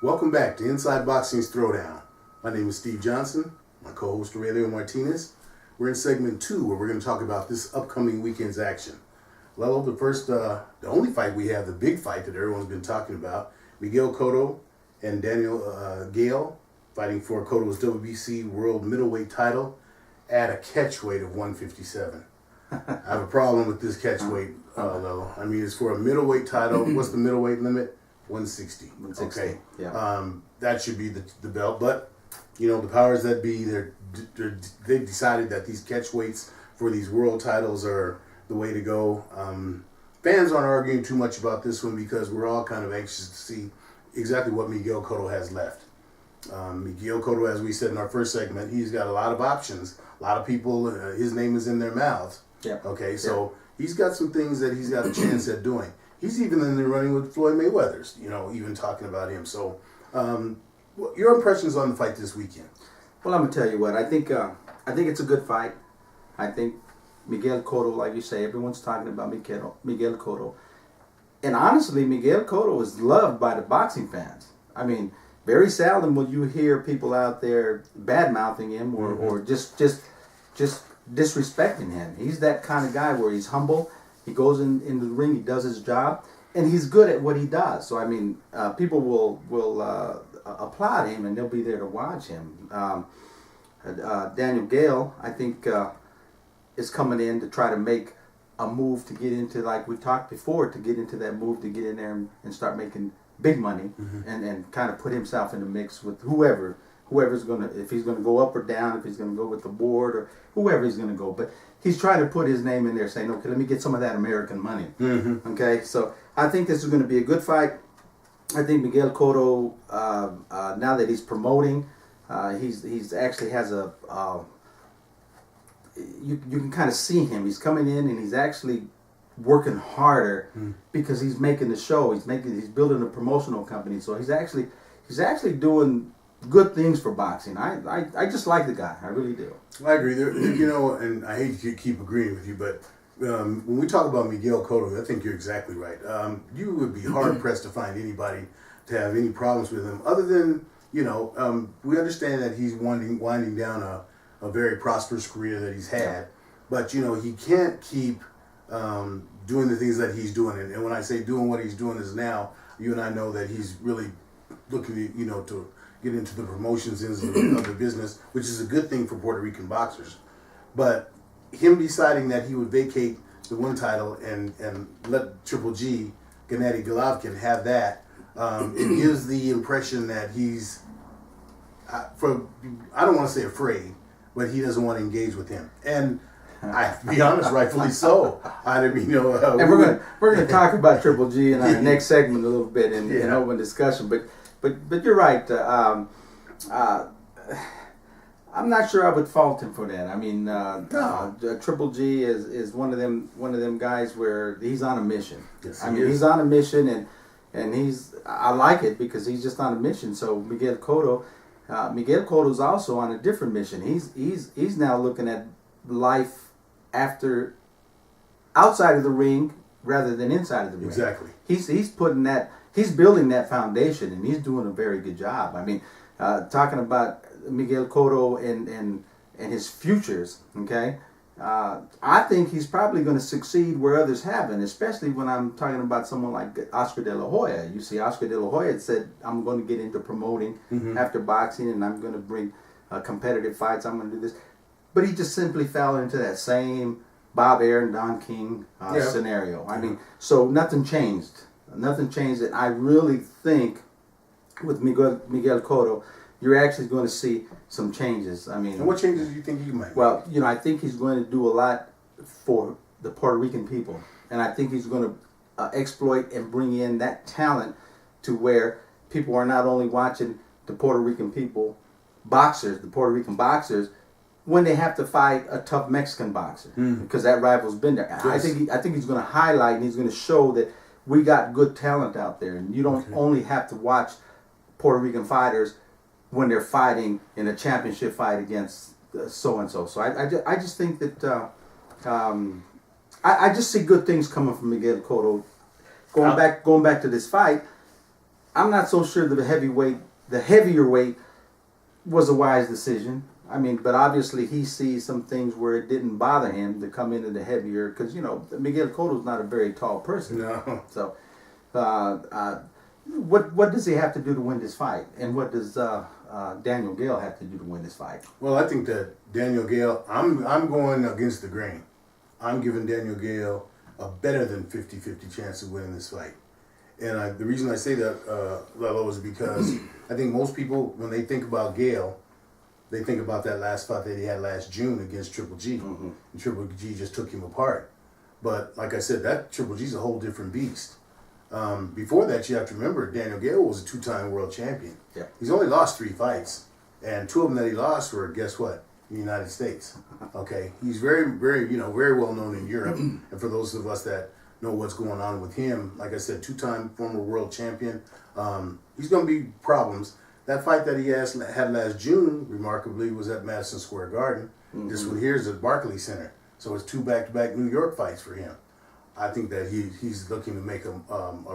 Welcome back to Inside Boxing's ThrowDown. My name is Steve Johnson, my co-host Aurelio Martinez. We're in segment 2 where we're going to talk about this upcoming weekend's action. Lalo, the only fight we have, the big fight that everyone's been talking about, Miguel Cotto and Geale fighting for Cotto's WBC World Middleweight title at a catch weight of 157. I have a problem with this catch weight, Lalo. I mean, it's for a middleweight title. What's the middleweight limit? 160. 160. Okay. Yeah. That should be the belt. But, you know, the powers that be, they've decided that these catch weights for these world titles are the way to go. Fans aren't arguing too much about this one because we're all kind of anxious to see exactly what Miguel Cotto has left. Miguel Cotto, as we said in our first segment, he's got a lot of options. A lot of people, his name is in their mouths. Yeah. Okay, so he's got some things that he's got a chance at doing. He's even in the running with Floyd Mayweather's, you know, even talking about him. So, your impressions on the fight this weekend? Well, I'm gonna tell you what. I think it's a good fight. I think Miguel Cotto, like you say, everyone's talking about Miguel Cotto, and honestly, Miguel Cotto is loved by the boxing fans. I mean, very seldom will you hear people out there bad mouthing him or just disrespecting him. He's that kind of guy where he's humble. He goes into the ring, he does his job, and he's good at what he does. So I mean, people will applaud him, and they'll be there to watch him. Daniel Geale, I think, is coming in to try to make a move to get into, like we talked before, to get into that move to get in there and start making big money and kind of put himself in the mix with whoever's gonna, if he's gonna go up or down, if he's gonna go with the board or whoever he's gonna go. But he's trying to put his name in there, saying, okay, let me get some of that American money. Okay, so I think this is going to be a good fight. I think Miguel Cotto, now that he's promoting, he's actually has a you can kind of see him. He's coming in and he's actually working harder because he's making the show. He's building a promotional company. So he's actually doing good things for boxing. I just like the guy. I really do. I agree. You know, and I hate to keep agreeing with you, but when we talk about Miguel Cotto, I think you're exactly right. You would be hard pressed to find anybody to have any problems with him, other than, you know, we understand that he's winding down a very prosperous career that he's had, but you know, he can't keep doing the things that he's doing. And when I say doing what he's doing is now, you and I know that he's really looking, you know, to get into the promotions of the business, which is a good thing for Puerto Rican boxers. But him deciding that he would vacate the one title and let Triple G, Gennady Golovkin, have that, it gives the impression that he's, I don't want to say afraid, but he doesn't want to engage with him. And I, to be honest, rightfully so. I mean, you know, and we're gonna talk about Triple G in our next segment a little bit in open discussion, But you're right. I'm not sure I would fault him for that. I mean, Triple G is one of them guys where he's on a mission. Yes, he's on a mission, and I like it because he's just on a mission. So Miguel Cotto's also on a different mission. He's now looking at life outside of the ring rather than inside of the ring. Exactly. He's building that foundation, and he's doing a very good job. I mean, talking about Miguel Cotto and his futures, okay? I think he's probably going to succeed where others haven't, especially when I'm talking about someone like Oscar De La Hoya. You see, Oscar De La Hoya said, I'm going to get into promoting after boxing, and I'm going to bring competitive fights. I'm going to do this. But he just simply fell into that same Bob Arum, Don King scenario. I mean, so nothing changed. Nothing changed. And I really think with Miguel Cotto, you're actually going to see some changes. I mean, and what changes do you think he might? Well, you know, I think he's going to do a lot for the Puerto Rican people, and I think he's going to exploit and bring in that talent to where people are not only watching the Puerto Rican boxers, when they have to fight a tough Mexican boxer, because that rival's been there. Yes. I think he's going to highlight and he's going to show that we got good talent out there, and you don't only have to watch Puerto Rican fighters when they're fighting in a championship fight against so and so. So I just think that I just see good things coming from Miguel Cotto. Going back to this fight, I'm not so sure the heavier weight was a wise decision. I mean, but obviously he sees some things where it didn't bother him to come into the heavier, because Miguel Cotto's not a very tall person. No. So, what does he have to do to win this fight, and what does Daniel Geale have to do to win this fight? Well, I think that Daniel Geale, I'm going against the grain. I'm giving Daniel Geale a better than 50-50 chance of winning this fight. And the reason I say that, Lalo, is because I think most people, when they think about Geale, they think about that last fight that he had last June against Triple G. Mm-hmm. And Triple G just took him apart. But like I said, that Triple G's a whole different beast. Before that, you have to remember, Daniel Geale was a 2-time world champion. Yeah. He's only lost 3 fights. And 2 of them that he lost were, guess what? In the United States. Okay? He's very, very, very well known in Europe. And for those of us that know what's going on with him, like I said, 2-time former world champion, he's going to be problems. That fight that he had last June, remarkably, was at Madison Square Garden. Mm-hmm. This one here is at Barclays Center. So it's 2 back-to-back New York fights for him. I think that he's looking to make a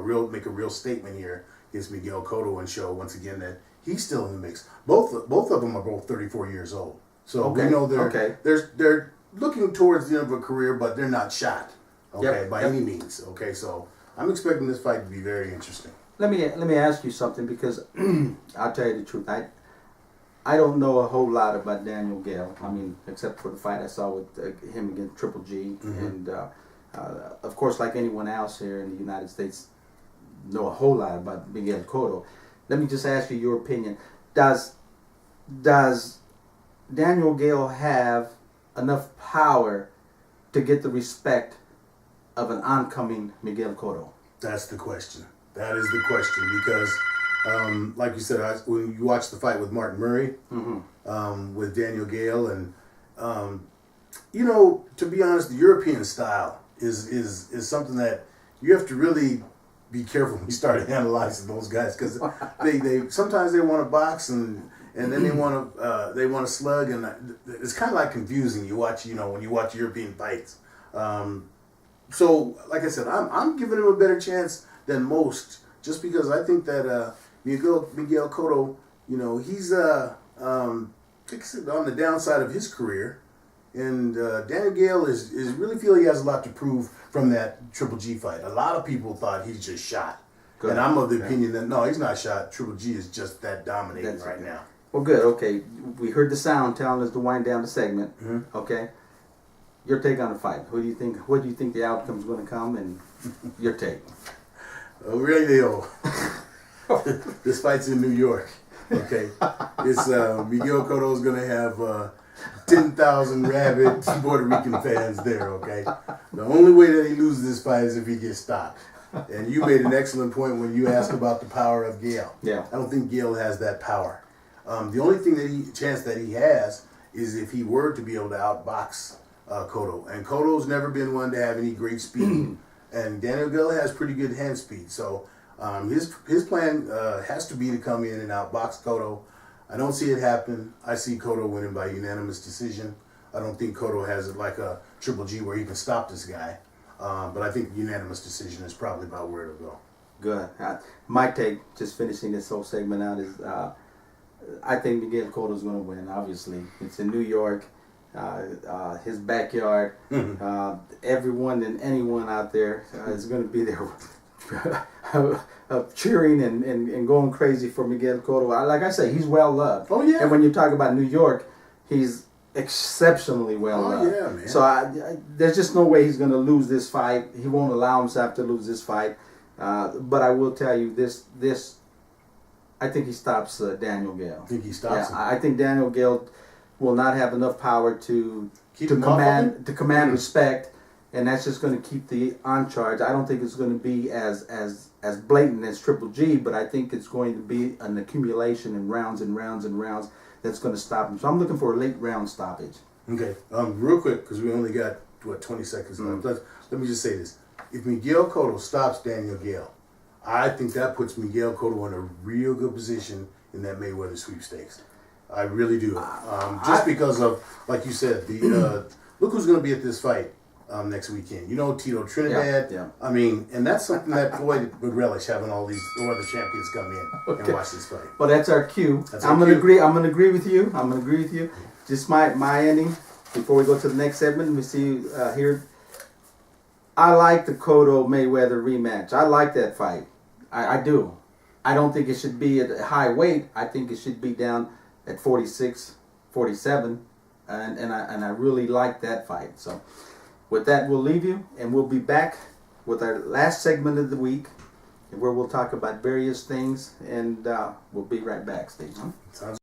real statement here against Miguel Cotto and show once again that he's still in the mix. Both of them are both 34 years old. So we know they're looking towards the end of a career, but they're not shot. Okay, by any means. Okay, so I'm expecting this fight to be very interesting. Let me ask you something, because I'll tell you the truth. I don't know a whole lot about Daniel Geale. I mean, except for the fight I saw with him against Triple G, mm-hmm. and of course, like anyone else here in the United States, know a whole lot about Miguel Cotto. Let me just ask you your opinion. Does Daniel Geale have enough power to get the respect of an oncoming Miguel Cotto? That's the question. That is the question, because, like you said, when you watch the fight with Martin Murray, mm-hmm. With Daniel Geale, and to be honest, the European style is something that you have to really be careful when you start analyzing those guys, because they sometimes they want to box and then they want to slug, and it's kind of like confusing. You watch when you watch European fights. So like I said, I'm giving him a better chance than most, just because I think that Miguel Cotto, he's on the downside of his career, and Daniel Geale is really feel he has a lot to prove from that Triple G fight. A lot of people thought he's just shot, good. And I'm of the opinion that no, he's not shot. Triple G is just that dominating right now. Well, good. Okay, we heard the sound telling us to wind down the segment. Mm-hmm. Okay, your take on the fight. What do you think the outcome is going to come, and your take? Radio. This fight's in New York. Okay, it's Miguel Cotto's going to have 10,000 rabid Puerto Rican fans there. Okay, the only way that he loses this fight is if he gets stopped. And you made an excellent point when you asked about the power of Geale. Yeah, I don't think Geale has that power. The only chance that he has is if he were to be able to outbox Cotto. And Cotto's never been one to have any great speed. And Daniel Geale has pretty good hand speed. So his plan has to be to come in and outbox Cotto. I don't see it happen. I see Cotto winning by unanimous decision. I don't think Cotto has it like a Triple G where he can stop this guy. But I think unanimous decision is probably about where it'll go. Good. My take, just finishing this whole segment out, is I think Miguel Cotto's going to win. Obviously, it's in New York, his backyard. Mm-hmm. Everyone and anyone out there is going to be there cheering and going crazy for Miguel Cotto. Like I say, he's well loved. Oh yeah. And when you talk about New York, he's exceptionally well loved. Yeah, man. So there's just no way he's going to lose this fight. He won't allow himself to lose this fight. But I will tell you this. I think he stops Daniel Geale. I think he stops him. I think Daniel Geale will not have enough power to command respect, and that's just going to keep the on charge. I don't think it's going to be as blatant as Triple G, but I think it's going to be an accumulation in rounds and rounds and rounds that's going to stop him. So I'm looking for a late round stoppage. Okay, real quick, because we only got 20 seconds left. Let me just say this: if Miguel Cotto stops Daniel Geale, I think that puts Miguel Cotto in a real good position in that Mayweather sweepstakes. I really do. Just because of, like you said, look who's going to be at this fight. next weekend. You know, Tito Trinidad. Yeah. I mean, and that's something that Floyd would relish, having all these other champions come in and watch this fight. Well, that's our cue. That's I'm our gonna cue. agree. I'm gonna agree with you. Just my ending before we go to the next segment. We see here. I like the Cotto Mayweather rematch. I like that fight. I do. I don't think it should be at a high weight. I think it should be down at 46, 47, and I really like that fight. So, with that, we'll leave you, and we'll be back with our last segment of the week, where we'll talk about various things, and we'll be right back. Stay tuned. Sounds